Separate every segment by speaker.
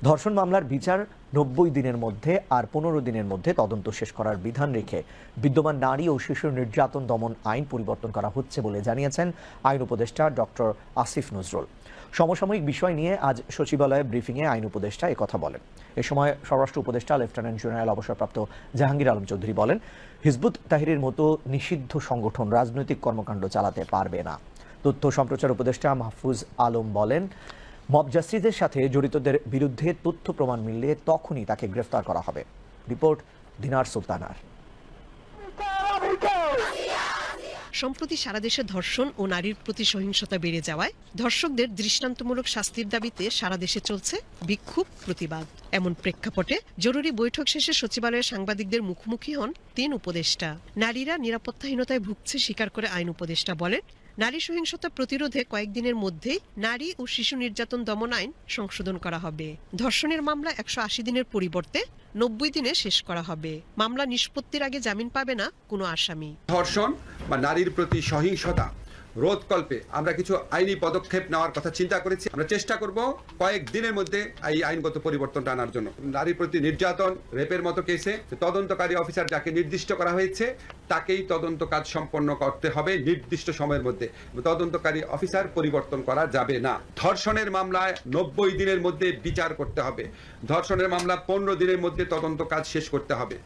Speaker 1: ধর্ষণ মামলার বিচার ৯০ দিনের মধ্যে আর ১৫ দিনের মধ্যে তদন্ত শেষ করার বিধান রেখে বিদ্যমান নারী ও শিশু নির্যাতন দমন আইন পরিবর্তন করা হচ্ছে বলে জানিয়েছেন আইন উপদেষ্টা ডক্টর আসিফ নজরুল। সমসাময়িক বিষয় নিয়ে আজ সচিবালয়ে ব্রিফিংয়ে আইন উপদেষ্টা একথা বলেন। এ সময় স্বরাষ্ট্র উপদেষ্টা লেফটেন্যান্ট জেনারেল অবসরপ্রাপ্ত জাহাঙ্গীর আলম চৌধুরী বলেন, হিজবুত তাহরিরের মতো নিষিদ্ধ সংগঠন রাজনৈতিক কর্মকাণ্ড চালাতে পারবে না। তথ্য সম্প্রচার উপদেষ্টা মাহফুজ আলম বলেন, মব জাস্টিসের সাথে জড়িতদের বিরুদ্ধে তথ্য প্রমাণ মিললে তখনই তাকে গ্রেফতার করা হবে। রিপোর্ট দিনার সুলতানার।
Speaker 2: সম্প্রতি সারা দেশে ধর্ষণ ও নারীর প্রতি সহিংসতা বেড়ে যাওয়ায় ধর্ষকদের দৃষ্টান্তমূলক শাস্তির দাবিতে সারা দেশে চলছে বিক্ষোভ প্রতিবাদ। এমন প্রেক্ষাপটে জরুরি বৈঠক শেষে সচিবালয়ে সাংবাদিকদের মুখোমুখি হন ৩ উপদেষ্টা। নারীরা নিরাপত্তাহীনতায় ভুগছে স্বীকার করে আইন উপদেষ্টা বলেন, নারী সহিংসতা প্রতিরোধে কয়েকদিনের মধ্যেই নারী ও শিশু নির্যাতন দমন আইন সংশোধন করা হবে। ধর্ষণের মামলা ১৮০ দিনের পরিবর্তে ৯০ দিনে শেষ করা হবে। মামলা নিষ্পত্তির আগে জামিন পাবে না কোনো আসামি।
Speaker 3: ধর্ষণ বা নারীর প্রতি সহিংসতা রোধকল্পে আমরা কিছু আইনি পদক্ষেপ নেওয়ার কথা চিন্তা করেছি। আমরা চেষ্টা করব কয়েক দিনের মধ্যে এই আইনগত পরিবর্তনটা আনার জন্য। নারীর প্রতি নির্যাতন, রেপের মতো কেসে তদন্তকারী অফিসার যাকে নির্দিষ্ট করা হয়েছে তাকেই তদন্ত কাজ সম্পন্ন করতে হবে নির্দিষ্ট সময়ের মধ্যে। তদন্তকারী অফিসার পরিবর্তন করা যাবে না। ধর্ষণের মামলায় ৯০ দিনের মধ্যে বিচার করতে হবে। ধর্ষণের মামলা ১৫ দিনের মধ্যে তদন্ত কাজ শেষ করতে হবে।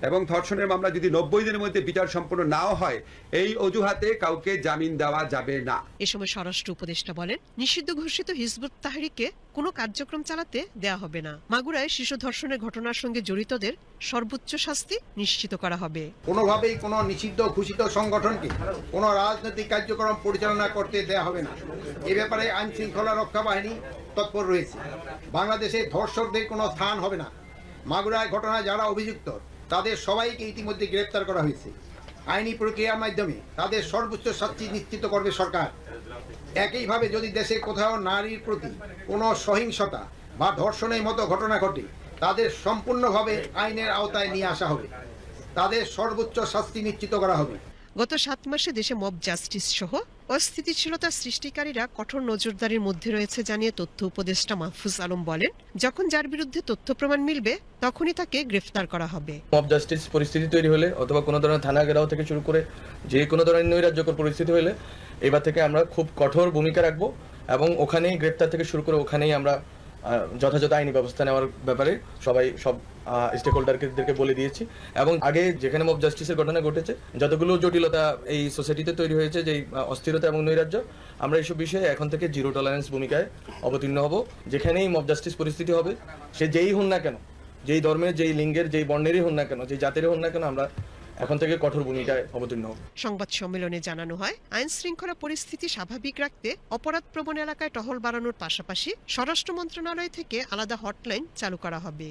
Speaker 3: এবং ধর্ষণের মামলা যদি ৯০ দিনের মধ্যে বিচার সম্পন্ন নাও হয়, এই অজুহাতে কাউকে জামিন দেওয়া যাবে না।
Speaker 2: এ সময় স্বরাষ্ট্র উপদেষ্টা বলেন, নিষিদ্ধ ঘোষিত হিজবুত তাহরিরকে কোনো কার্যক্রম চালাতে দেয়া হবে না। মাগুরায় শিশু ধর্ষণের ঘটনার সঙ্গে জড়িতদের সর্বোচ্চ শাস্তি নিশ্চিত করা হবে।
Speaker 4: কোনোভাবেই কোনো নিষিদ্ধ ঘোষিত সংগঠনকে কোনো রাজনৈতিক কার্যক্রম পরিচালনা করতে দেয়া হবে না। এ ব্যাপারে আইন শৃঙ্খলা রক্ষা বাহিনী তৎপর রয়েছে। বাংলাদেশে ধর্ষকদের কোনো স্থান হবে না। মাগুরায় ঘটনায় যারা অভিযুক্ত তাদের সবাইকে ইতিমধ্যে গ্রেপ্তার করা হয়েছে। আইনি প্রক্রিয়ার মাধ্যমে তাদের সর্বোচ্চ শাস্তি নিশ্চিত করবে সরকার। একইভাবে যদি দেশে কোথাও নারীর প্রতি কোনো সহিংসতা বা ধর্ষণের মতো ঘটনা ঘটে, তাদের সম্পূর্ণভাবে আইনের আওতায় নিয়ে আসা হবে। তাদের সর্বোচ্চ শাস্তি নিশ্চিত করা হবে।
Speaker 2: গত ৭ মাসে দেশে মব জাস্টিস সহ অস্থিতিশীলতা সৃষ্টিকারীরা কঠোর নজরদারির মধ্যে রয়েছে জানিয়ে তথ্য উপদেষ্টা মাহফুজ আলম বলেন, যখন যার বিরুদ্ধে তথ্য প্রমাণ মিলবে তখনই তাকে গ্রেফতার করা হবে।
Speaker 5: মব জাস্টিস পরিস্থিতি তৈরি হলে অথবা কোনো ধরনের থানা ঘেরাও থেকে শুরু করে যে কোনো ধরনের নৈরাজ্যকর পরিস্থিতি হলে এবার থেকে আমরা খুব কঠোর ভূমিকা রাখবো এবং ওখানেই গ্রেফতার থেকে শুরু করে ওখানেই আমরা যথাযথ আইনি ব্যবস্থা নেওয়ার ব্যাপারে সব স্টেক হোল্ডারদেরকে বলে দিয়েছি। এবং আগে যেখানে মব জাস্টিসের ঘটনা ঘটেছে, যতগুলো জটিলতা এই সোসাইটিতে তৈরি হয়েছে, যে অস্থিরতা এবং নৈরাজ্য, আমরা এইসব বিষয়ে এখন থেকে জিরো টলারেন্স ভূমিকায় অবতীর্ণ হব। যেখানেই মব জাস্টিস পরিস্থিতি হবে, সে যেই হন না কেন, যেই ধর্মের, যেই লিঙ্গের, যেই বর্ণেরই হন না কেন, যেই জাতেরই হন না কেন, আমরা এখন থেকে কঠোর ভূমিকায় অবতীর্ণ হব।
Speaker 2: সংবাদ সম্মেলনে জানানো হয়, আইন শৃঙ্খলা পরিস্থিতি স্বাভাবিক রাখতে অপরাধ প্রবণ এলাকায় টহল বাড়ানোর পাশাপাশি স্বরাষ্ট্র মন্ত্রণালয় থেকে আলাদা হটলাইন চালু করা হবে।